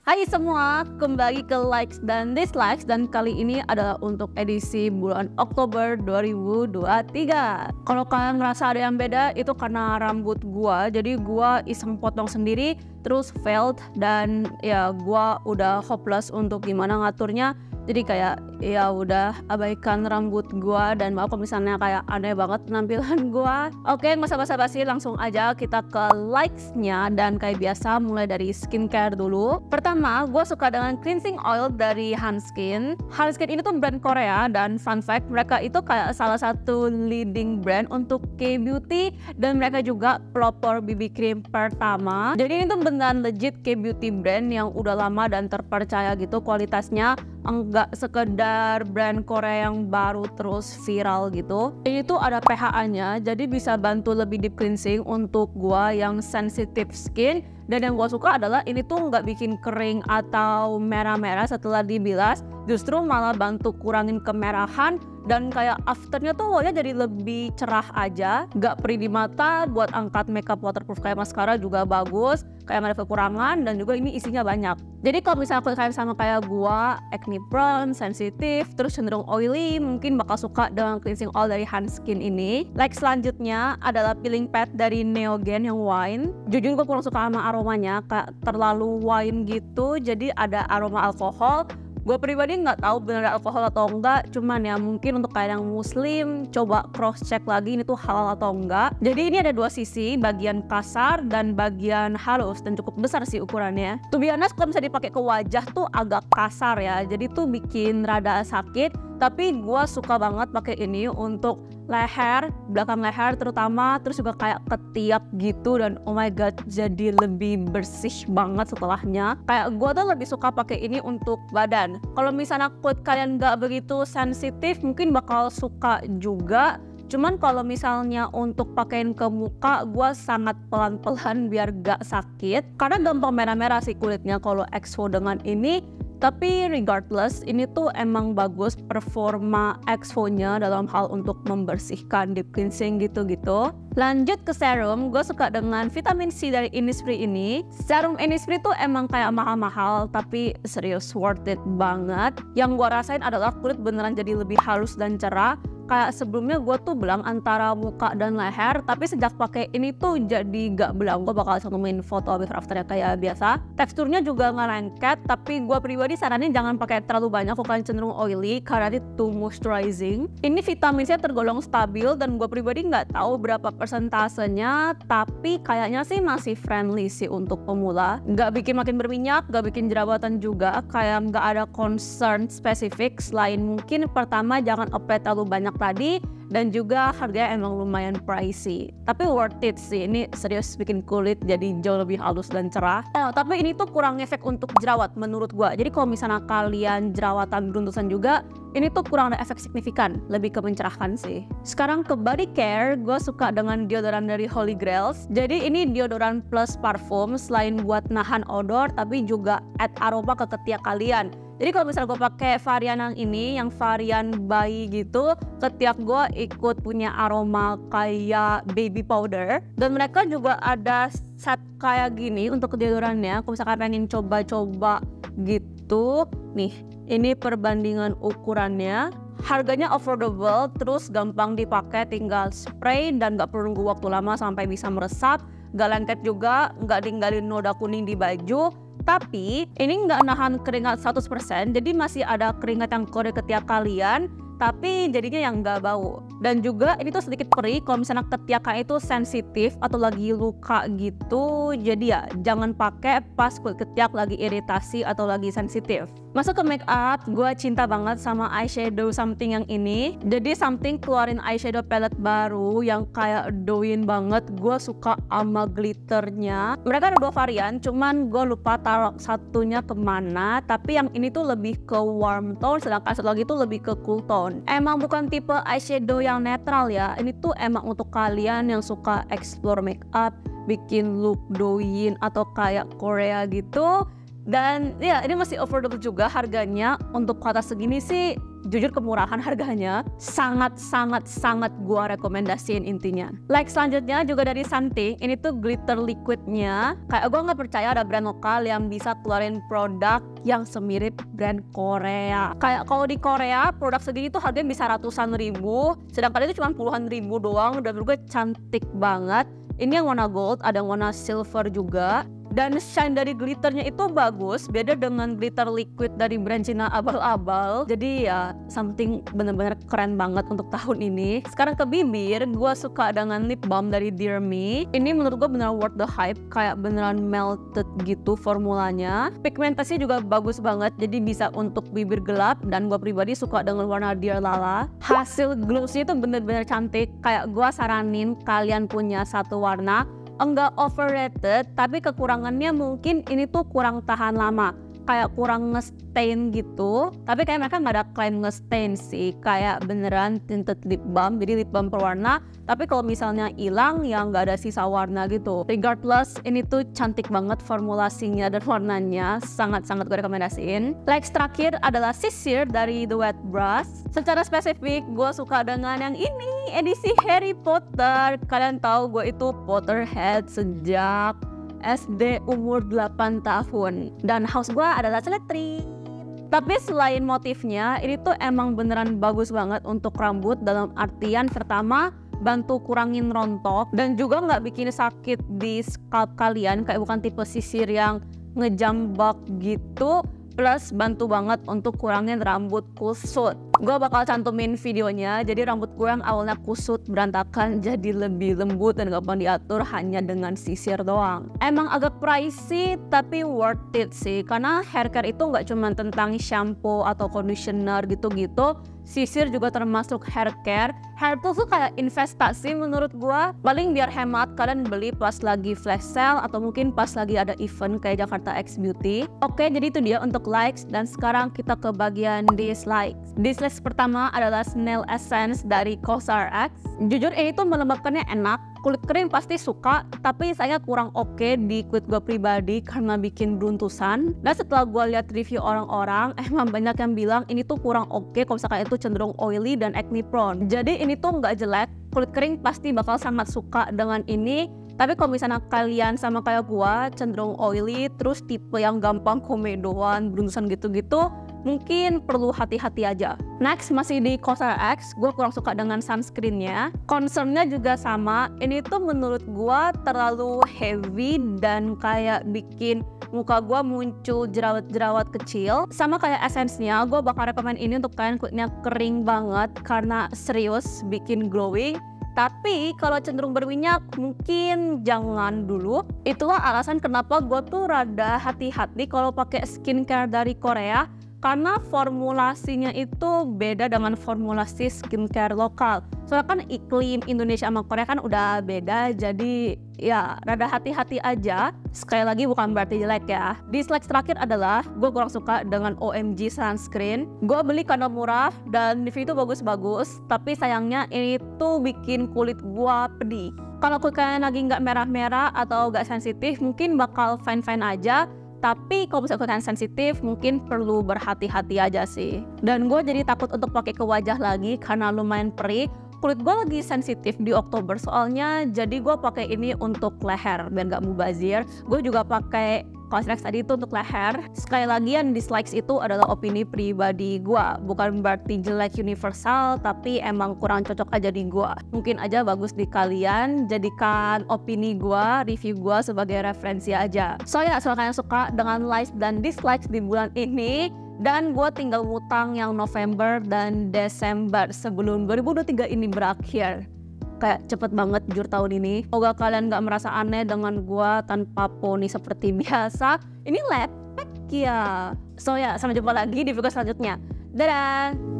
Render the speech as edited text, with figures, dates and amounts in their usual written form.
Hai semua, kembali ke Likes dan Dislikes, dan kali ini adalah untuk edisi bulan Oktober 2023. Kalau kalian ngerasa ada yang beda, itu karena rambut gua. Jadi gua iseng potong sendiri, terus failed, dan ya gua udah hopeless untuk gimana ngaturnya. Jadi kayak ya udah abaikan rambut gua, dan maaf kalau misalnya kayak aneh banget penampilan gua. Oke, nggak usah basa-basi, langsung aja kita ke likes-nya. Dan kayak biasa mulai dari skincare dulu. Pertama, gua suka dengan cleansing oil dari Hanskin. Hanskin ini tuh brand Korea, dan fun fact, mereka itu kayak salah satu leading brand untuk K-beauty, dan mereka juga pelopor BB cream pertama. Jadi ini tuh beneran legit K-beauty brand yang udah lama dan terpercaya gitu kualitasnya. Enggak sekedar brand Korea yang baru terus viral gitu. Ini tuh ada PHA-nya, jadi bisa bantu lebih deep cleansing untuk gua yang sensitive skin. Dan yang gua suka adalah ini tuh nggak bikin kering atau merah-merah setelah dibilas, justru malah bantu kurangin kemerahan. Dan kayak afternya tuh wajah jadi lebih cerah aja, gak perih di mata. Buat angkat makeup waterproof kayak mascara juga bagus, kayak gak ada kekurangan, dan juga ini isinya banyak. Jadi kalau misalnya kalian sama kayak gua, acne prone, sensitif, terus cenderung oily, mungkin bakal suka dengan cleansing oil dari Hanskin ini. Like selanjutnya adalah peeling pad dari Neogen yang wine. Jujur gue kurang suka sama aromanya, kayak terlalu wine gitu, jadi ada aroma alkohol. Gue pribadi nggak tahu bener alkohol atau enggak, cuman ya mungkin untuk kalian yang muslim coba cross check lagi ini tuh halal atau enggak. Jadi ini ada dua sisi, bagian kasar dan bagian halus, dan cukup besar sih ukurannya. To be honest, kalau bisa dipakai ke wajah tuh agak kasar ya, jadi tuh bikin rada sakit. Tapi gue suka banget pakai ini untuk leher, belakang leher terutama, terus juga kayak ketiak gitu, dan oh my god, jadi lebih bersih banget setelahnya. Kayak gue tuh lebih suka pakai ini untuk badan. Kalau misalnya kulit kalian gak begitu sensitif, mungkin bakal suka juga. Cuman kalau misalnya untuk pakein ke muka, gue sangat pelan-pelan biar gak sakit, karena gampang merah-merah sih kulitnya kalau exfo dengan ini. Tapi regardless, ini tuh emang bagus performa exfo-nya dalam hal untuk membersihkan, deep cleansing gitu-gitu. Lanjut ke serum, gue suka dengan vitamin C dari Innisfree ini. Serum Innisfree tuh emang kayak mahal-mahal, tapi serius worth it banget. Yang gue rasain adalah kulit beneran jadi lebih halus dan cerah. Kayak sebelumnya gue tuh belang antara muka dan leher, tapi sejak pakai ini tuh jadi gak belang. Gue bakal nemuin foto before afternya kayak biasa. Teksturnya juga gak lengket, tapi gue pribadi saranin jangan pakai terlalu banyak kalau kalian cenderung oily, karena itu too moisturizing. Ini vitamin C tergolong stabil, dan gue pribadi nggak tahu berapa persentasenya, tapi kayaknya sih masih friendly sih untuk pemula. Gak bikin makin berminyak, gak bikin jerawatan juga, kayak gak ada concern spesifik selain mungkin pertama jangan apply terlalu banyak tadi, dan juga harganya emang lumayan pricey. Tapi worth it sih, ini serius bikin kulit jadi jauh lebih halus dan cerah. Tapi ini tuh kurang efek untuk jerawat menurut gua. Jadi kalau misalnya kalian jerawatan beruntusan juga, ini tuh kurang ada efek signifikan, lebih ke mencerahkan sih. Sekarang ke body care, gue suka dengan deodoran dari Holy Grails. Jadi ini deodoran plus parfum, selain buat nahan odor, tapi juga add aroma ke ketiak kalian. Jadi kalau misalnya gue pakai varian yang ini, yang varian bayi gitu, ketiak gue ikut punya aroma kayak baby powder. Dan mereka juga ada set kayak gini untuk deodorannya. Kalau misalkan pengen coba-coba gitu, nih, ini perbandingan ukurannya. Harganya affordable, terus gampang dipakai, tinggal spray dan gak perlu nunggu waktu lama sampai bisa meresap. Gak lengket juga, gak ninggalin noda kuning di baju. Tapi ini nggak nahan keringat 100%, jadi masih ada keringat yang keluar dari ketiak kalian, tapi jadinya yang nggak bau. Dan juga ini tuh sedikit perih kalau misalnya ketiaknya itu sensitif atau lagi luka gitu. Jadi ya jangan pakai pas kulit ketiak lagi iritasi atau lagi sensitif. Masuk ke make up, gue cinta banget sama eyeshadow Something yang ini. Jadi Something keluarin eyeshadow palette baru yang kayak doin banget. Gue suka sama glitternya. Mereka ada dua varian, cuman gue lupa taruh satunya kemana. Tapi yang ini tuh lebih ke warm tone, sedangkan satu lagi tuh lebih ke cool tone. Emang bukan tipe eyeshadow yang netral ya. Ini tuh emang untuk kalian yang suka explore make up, bikin look doin atau kayak Korea gitu. Dan ya ini masih affordable juga harganya. Untuk kota segini sih jujur kemurahan harganya, sangat gua rekomendasiin intinya. Like selanjutnya juga dari Santé, ini tuh glitter liquidnya. Kayak gua nggak percaya ada brand lokal yang bisa keluarin produk yang semirip brand Korea. Kayak kalau di Korea produk segini tuh harganya bisa ratusan ribu, sedangkan itu cuma puluhan ribu doang dan menurut gue cantik banget. Ini yang warna gold, ada yang warna silver juga. Dan shine dari glitternya itu bagus, beda dengan glitter liquid dari brand Cina abal-abal. Jadi ya something bener-bener keren banget untuk tahun ini. Sekarang ke bibir, gue suka dengan lip balm dari Dear Me. Ini menurut gue beneran worth the hype, kayak beneran melted gitu formulanya. Pigmentasinya juga bagus banget, jadi bisa untuk bibir gelap. Dan gue pribadi suka dengan warna Dear Lala. Hasil glossnya itu bener-bener cantik. Kayak gue saranin kalian punya satu warna. Enggak overrated, tapi kekurangannya mungkin ini tuh kurang tahan lama, kayak kurang nge-stain gitu. Tapi kayak mereka nggak ada klaim nge-stain sih, kayak beneran tinted lip balm, jadi lip balm berwarna. Tapi kalau misalnya hilang ya nggak ada sisa warna gitu. Regardless, ini tuh cantik banget formulasinya dan warnanya, sangat gue rekomendasiin. Next terakhir adalah Sisir dari The Wet Brush. Secara spesifik gue suka dengan yang ini, edisi Harry Potter. Kalian tahu gue itu Potterhead sejak SD umur 8 tahun. Dan house gue adalah Slytherin. Tapi selain motifnya, ini tuh emang beneran bagus banget untuk rambut. Dalam artian pertama, bantu kurangin rontok dan juga nggak bikin sakit di scalp kalian. Kayak bukan tipe sisir yang ngejambak gitu. Plus bantu banget untuk kurangin rambut kusut. Gue bakal cantumin videonya. Jadi rambut gue yang awalnya kusut berantakan jadi lebih lembut dan gampang diatur hanya dengan sisir doang. Emang agak pricey tapi worth it sih, karena hair care itu nggak cuma tentang shampoo atau conditioner gitu-gitu. Sisir juga termasuk hair care. Hair tuh kayak investasi menurut gua. Paling biar hemat kalian beli pas lagi flash sale atau mungkin pas lagi ada event kayak Jakarta X Beauty. Oke, jadi itu dia untuk likes. Dan sekarang kita ke bagian dislikes. Dislikes pertama adalah Snail Essence dari COSRX. Jujur ini tuh melembabkannya enak. Kulit kering pasti suka, tapi saya kurang oke di kulit gue pribadi karena bikin beruntusan. Dan setelah gue lihat review orang-orang, emang banyak yang bilang ini tuh kurang oke kalau misalkan itu cenderung oily dan acne prone. Jadi ini tuh nggak jelek, kulit kering pasti bakal sangat suka dengan ini. Tapi kalau misalnya kalian sama kayak gue cenderung oily, terus tipe yang gampang komedoan, beruntusan gitu-gitu, mungkin perlu hati-hati aja. Next, masih di COSRX, gue kurang suka dengan sunscreennya. Concernnya juga sama, ini tuh menurut gue terlalu heavy dan kayak bikin muka gue muncul jerawat-jerawat kecil. Sama kayak essence-nya, gue bakal rekomen ini untuk kalian kulitnya kering banget karena serius bikin glowing. Tapi kalau cenderung berminyak mungkin jangan dulu. Itulah alasan kenapa gue tuh rada hati-hati kalau pakai skincare dari Korea. Karena formulasinya itu beda dengan formulasi skincare lokal. Soalnya kan iklim Indonesia sama Korea kan udah beda, jadi ya rada hati-hati aja. Sekali lagi bukan berarti jelek ya. Dislike terakhir adalah gue kurang suka dengan OMG sunscreen. Gue beli karena murah dan review itu bagus-bagus, tapi sayangnya ini tuh bikin kulit gue pedih. Kalau kulit kalian lagi nggak merah-merah atau nggak sensitif, mungkin bakal fine-fine aja. Tapi kalau misalnya kalian sensitif mungkin perlu berhati-hati aja sih. Dan gue jadi takut untuk pakai ke wajah lagi karena lumayan perih. Kulit gue lagi sensitif di Oktober soalnya, jadi gue pakai ini untuk leher biar gak mubazir. Gue juga pakai COSRX tadi itu untuk leher. Sekali lagi yang dislikes itu adalah opini pribadi gue, bukan berarti jelek universal, tapi emang kurang cocok aja di gue. Mungkin aja bagus di kalian, jadikan opini gue, review gue sebagai referensi aja. So ya, soal kalian suka dengan likes dan dislikes di bulan ini, dan gue tinggal ngutang yang November dan Desember sebelum 2023 ini berakhir. Kayak cepet banget jujur tahun ini. Semoga kalian gak merasa aneh dengan gue tanpa poni seperti biasa. Ini lepek ya. So ya, sampai jumpa lagi di video selanjutnya. Dadah.